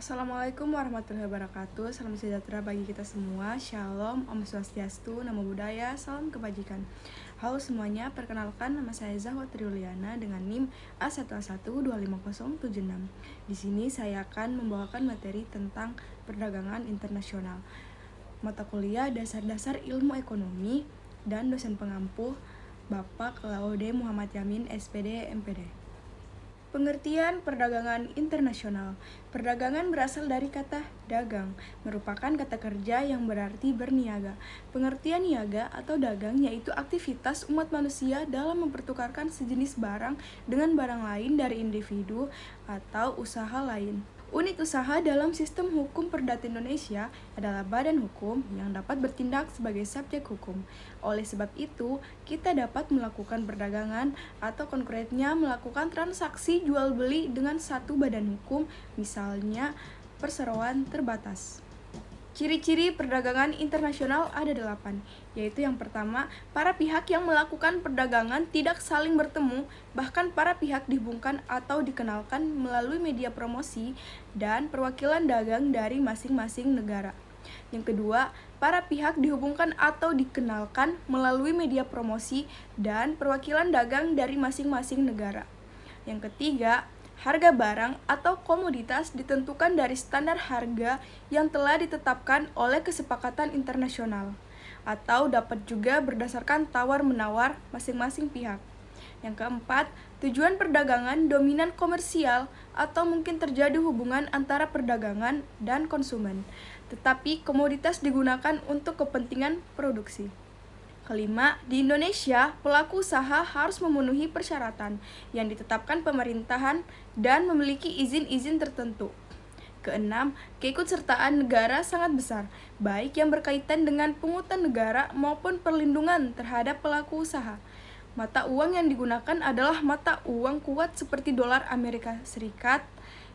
Assalamualaikum warahmatullahi wabarakatuh. Salam sejahtera bagi kita semua. Shalom, Om Swastiastu, Namo Buddhaya, salam kebajikan. Halo semuanya, perkenalkan nama saya Zahwa Triuliana dengan NIM A1125076. Di sini saya akan membawakan materi tentang perdagangan internasional. Mata kuliah Dasar-Dasar Ilmu Ekonomi dan dosen pengampu Bapak Laude Muhammad Yamin, SPD, MPD. Pengertian perdagangan internasional. Perdagangan berasal dari kata dagang, merupakan kata kerja yang berarti berniaga. Pengertian niaga atau dagang yaitu aktivitas umat manusia dalam mempertukarkan sejenis barang dengan barang lain dari individu atau usaha lain. Unit usaha dalam sistem hukum perdata Indonesia adalah badan hukum yang dapat bertindak sebagai subjek hukum. Oleh sebab itu, kita dapat melakukan perdagangan atau konkretnya melakukan transaksi jual beli dengan satu badan hukum, misalnya perseroan terbatas. Ciri-ciri perdagangan internasional ada 8, yaitu yang pertama, para pihak yang melakukan perdagangan tidak saling bertemu, bahkan para pihak dihubungkan atau dikenalkan melalui media promosi dan perwakilan dagang dari masing-masing negara. Yang kedua, para pihak dihubungkan atau dikenalkan melalui media promosi dan perwakilan dagang dari masing-masing negara. Yang ketiga, harga barang atau komoditas ditentukan dari standar harga yang telah ditetapkan oleh kesepakatan internasional, atau dapat juga berdasarkan tawar-menawar masing-masing pihak. Yang keempat, tujuan perdagangan dominan komersial atau mungkin terjadi hubungan antara perdagangan dan konsumen, tetapi komoditas digunakan untuk kepentingan produksi. Kelima, di Indonesia, pelaku usaha harus memenuhi persyaratan yang ditetapkan pemerintahan dan memiliki izin-izin tertentu. Keenam, keikutsertaan negara sangat besar, baik yang berkaitan dengan pungutan negara maupun perlindungan terhadap pelaku usaha. Mata uang yang digunakan adalah mata uang kuat seperti dolar Amerika Serikat,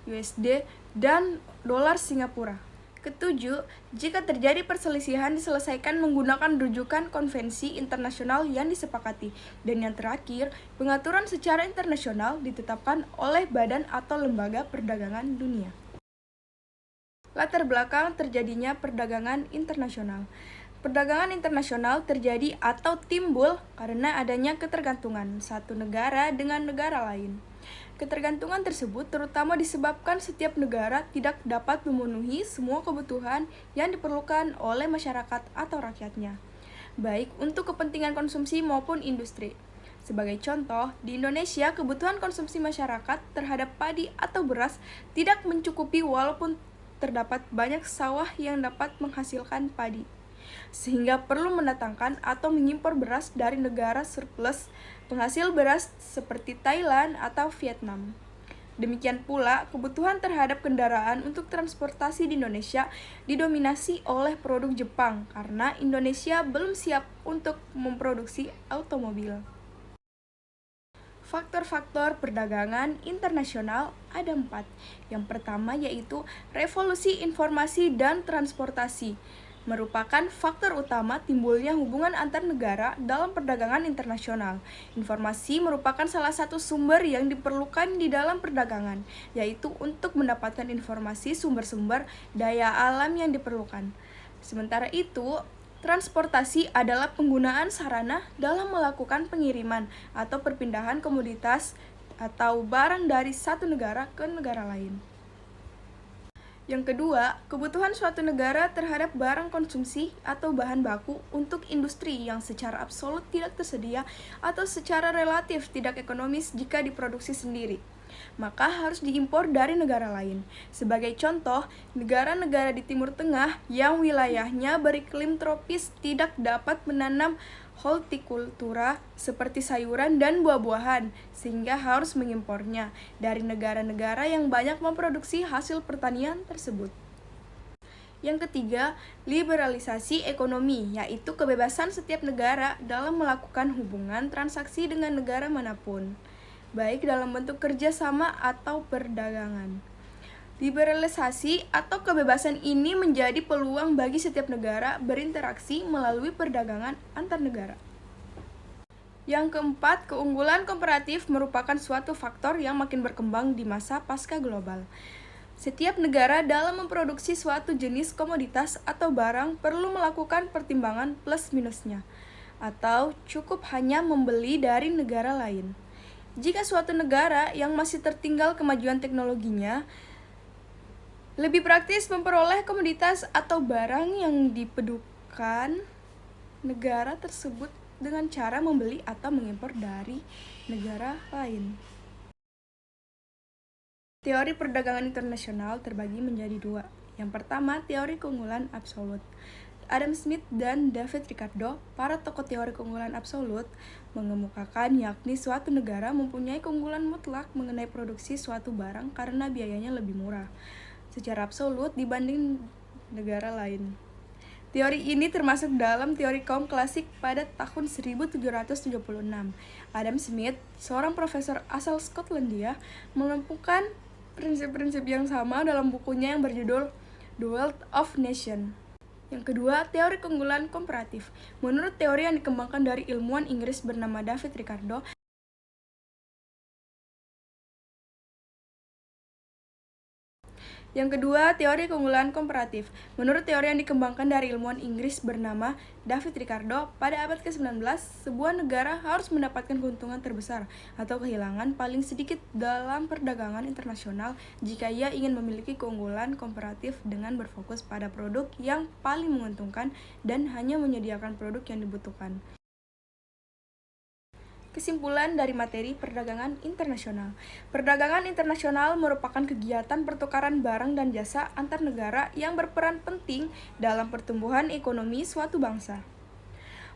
USD, dan dolar Singapura. Ketujuh, jika terjadi perselisihan diselesaikan menggunakan rujukan konvensi internasional yang disepakati. Dan yang terakhir, pengaturan secara internasional ditetapkan oleh badan atau lembaga perdagangan dunia. Latar belakang terjadinya perdagangan internasional. Perdagangan internasional terjadi atau timbul karena adanya ketergantungan satu negara dengan negara lain. Ketergantungan tersebut terutama disebabkan setiap negara tidak dapat memenuhi semua kebutuhan yang diperlukan oleh masyarakat atau rakyatnya, baik untuk kepentingan konsumsi maupun industri. Sebagai contoh, di Indonesia kebutuhan konsumsi masyarakat terhadap padi atau beras tidak mencukupi walaupun terdapat banyak sawah yang dapat menghasilkan padi, sehingga perlu mendatangkan atau mengimpor beras dari negara surplus penghasil beras seperti Thailand atau Vietnam. Demikian pula, kebutuhan terhadap kendaraan untuk transportasi di Indonesia didominasi oleh produk Jepang karena Indonesia belum siap untuk memproduksi automobil. Faktor-faktor perdagangan internasional ada 4. Yang pertama yaitu revolusi informasi dan transportasi, merupakan faktor utama timbulnya hubungan antar negara dalam perdagangan internasional. Informasi merupakan salah satu sumber yang diperlukan di dalam perdagangan, yaitu untuk mendapatkan informasi sumber-sumber daya alam yang diperlukan. Sementara itu, transportasi adalah penggunaan sarana dalam melakukan pengiriman atau perpindahan komoditas atau barang dari satu negara ke negara lain. Yang kedua, kebutuhan suatu negara terhadap barang konsumsi atau bahan baku untuk industri yang secara absolut tidak tersedia atau secara relatif tidak ekonomis jika diproduksi sendiri, maka harus diimpor dari negara lain. Sebagai contoh, negara-negara di Timur Tengah yang wilayahnya beriklim tropis tidak dapat menanam hortikultura seperti sayuran dan buah-buahan, sehingga harus mengimpornya dari negara-negara yang banyak memproduksi hasil pertanian tersebut. Yang ketiga, liberalisasi ekonomi, yaitu kebebasan setiap negara dalam melakukan hubungan transaksi dengan negara manapun, baik dalam bentuk kerjasama atau perdagangan. Liberalisasi atau kebebasan ini menjadi peluang bagi setiap negara berinteraksi melalui perdagangan antar negara. Yang keempat, keunggulan komparatif merupakan suatu faktor yang makin berkembang di masa pasca global. Setiap negara dalam memproduksi suatu jenis komoditas atau barang perlu melakukan pertimbangan plus minusnya, atau cukup hanya membeli dari negara lain. Jika suatu negara yang masih tertinggal kemajuan teknologinya lebih praktis memperoleh komoditas atau barang yang dipedukan negara tersebut dengan cara membeli atau mengimpor dari negara lain. Teori perdagangan internasional terbagi menjadi dua. Yang pertama, teori keunggulan absolut. Adam Smith dan David Ricardo, para tokoh teori keunggulan absolut, mengemukakan yakni suatu negara mempunyai keunggulan mutlak mengenai produksi suatu barang karena biayanya lebih murah secara absolut dibanding negara lain. Teori ini termasuk dalam teori kaum klasik pada tahun 1776. Adam Smith, seorang profesor asal Skotlandia, menemukan prinsip-prinsip yang sama dalam bukunya yang berjudul The Wealth of Nations. Yang kedua, teori keunggulan komparatif. Menurut teori yang dikembangkan dari ilmuwan Inggris bernama David Ricardo, Yang kedua, teori keunggulan komparatif. Menurut teori yang dikembangkan dari ilmuwan Inggris bernama David Ricardo, pada abad ke-19, sebuah negara harus mendapatkan keuntungan terbesar atau kehilangan paling sedikit dalam perdagangan internasional jika ia ingin memiliki keunggulan komparatif dengan berfokus pada produk yang paling menguntungkan dan hanya menyediakan produk yang dibutuhkan. Kesimpulan dari materi perdagangan internasional. Perdagangan internasional merupakan kegiatan pertukaran barang dan jasa antar negara yang berperan penting dalam pertumbuhan ekonomi suatu bangsa.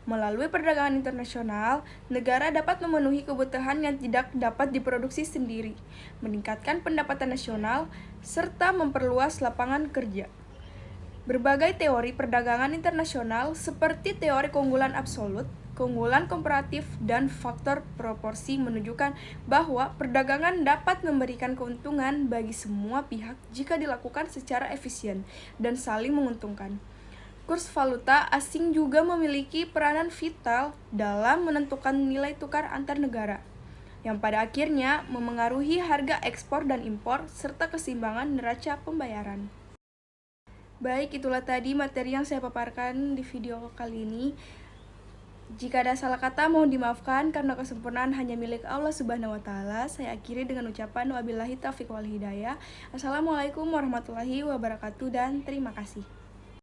Melalui perdagangan internasional, negara dapat memenuhi kebutuhan yang tidak dapat diproduksi sendiri, meningkatkan pendapatan nasional, serta memperluas lapangan kerja. Berbagai teori perdagangan internasional seperti teori keunggulan absolut, keunggulan komparatif, dan faktor proporsi menunjukkan bahwa perdagangan dapat memberikan keuntungan bagi semua pihak jika dilakukan secara efisien dan saling menguntungkan. Kurs valuta asing juga memiliki peranan vital dalam menentukan nilai tukar antar negara, yang pada akhirnya memengaruhi harga ekspor dan impor serta keseimbangan neraca pembayaran. Baik, itulah tadi materi yang saya paparkan di video kali ini. Jika ada salah kata mohon dimaafkan karena kesempurnaan hanya milik Allah Subhanahu wa taala. Saya akhiri dengan ucapan wabillahi taufiq wal hidayah. Assalamualaikum warahmatullahi wabarakatuh dan terima kasih.